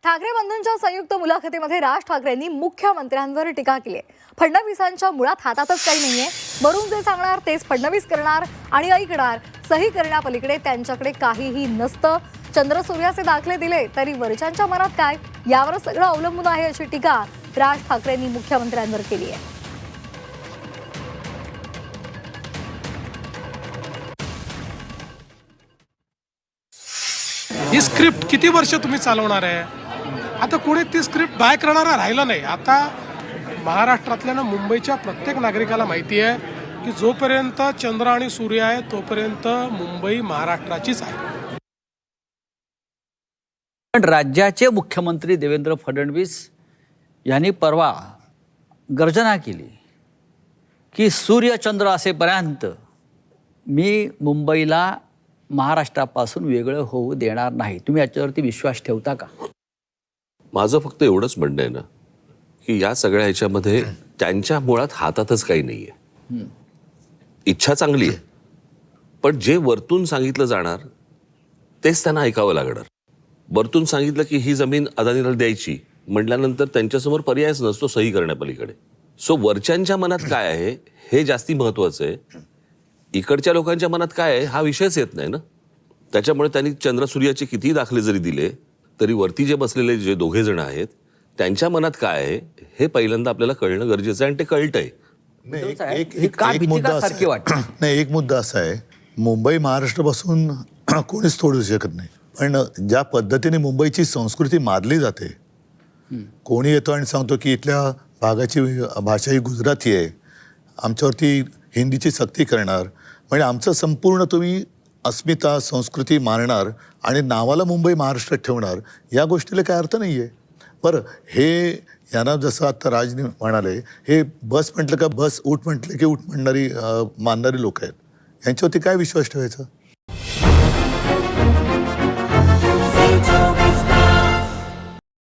ठाकरे बंधूंच्या संयुक्त मुलाखतीमध्ये राज ठाकरेंनी मुख्यमंत्र्यांवर टीका केली आहे. फडणवीसांच्या मुळात हातातच काही नाहीये. वरून जे सांगणार तेच फडणवीस करणार आणि ऐकणार. सही करण्यापलीकडे त्यांच्याकडे काहीही नसतं. चंद्रसूर्याचे दाखले दिले तरी वरच्यांच्या मनात काय यावर सगळं अवलंबून आहे अशी टीका राज ठाकरेंनी मुख्यमंत्र्यांवर केली आहे. ही स्क्रिप्ट किती वर्ष तुम्ही चालवणार आहे? आता कोणी ती स्क्रिप्ट बाय करणारा राहिला नाही. आता महाराष्ट्रातल्या मुंबईच्या प्रत्येक नागरिकाला माहिती आहे की जोपर्यंत चंद्र आणि सूर्य आहे तोपर्यंत मुंबई महाराष्ट्राचीच आहे. पण राज्याचे मुख्यमंत्री देवेंद्र फडणवीस यांनी परवा गर्जना केली की सूर्यचंद्र असेपर्यंत मी मुंबईला महाराष्ट्रापासून वेगळं होऊ देणार नाही. तुम्ही याच्यावरती विश्वास ठेवता का? माझं फक्त एवढंच म्हणणं आहे ना की या सगळ्या ह्याच्यामध्ये त्यांच्या मुळात हातातच काही नाहीये. इच्छा चांगली आहे पण जे वरतून सांगितलं जाणार तेच त्यांना ऐकावं लागणार. वरतून सांगितलं की ही जमीन अदानीला द्यायची म्हटल्यानंतर त्यांच्यासमोर पर्यायच नसतो सही करण्यापलीकडे. सो वरच्यांच्या मनात काय आहे हे जास्ती महत्वाचं आहे. इकडच्या लोकांच्या मनात काय आहे हा विषयच येत नाही ना. त्याच्यामुळे त्यांनी चंद्रसूर्याचे कितीही दाखले जरी दिले तरी वरती जे बसलेले जे दोघे जण आहेत त्यांच्या मनात काय आहे हे पहिल्यांदा आपल्याला कळणं गरजेचं आहे आणि ते कळतंय. एक मुद्दा असा आहे, मुंबई महाराष्ट्रापासून कोणीच तोडू शकत नाही. पण ज्या पद्धतीने मुंबईची संस्कृती मानली जाते, कोणी येतो आणि सांगतो की इथल्या भागाची भाषा ही गुजराती आहे, आमच्यावरती हिंदीची सक्ती करणार, म्हणजे आमचं संपूर्ण तुम्ही अस्मिता संस्कृती मारणार आणि नावाला मुंबई महाराष्ट्रात ठेवणार, या गोष्टीला काय अर्थ नाही आहे. बरं, हे यांना जसं आता राजने म्हणाले, हे बस म्हटलं का बस, उठ म्हटलं की उठ म्हणणारी मानणारी लोक आहेत, यांच्यावरती काय विश्वास ठेवायचा?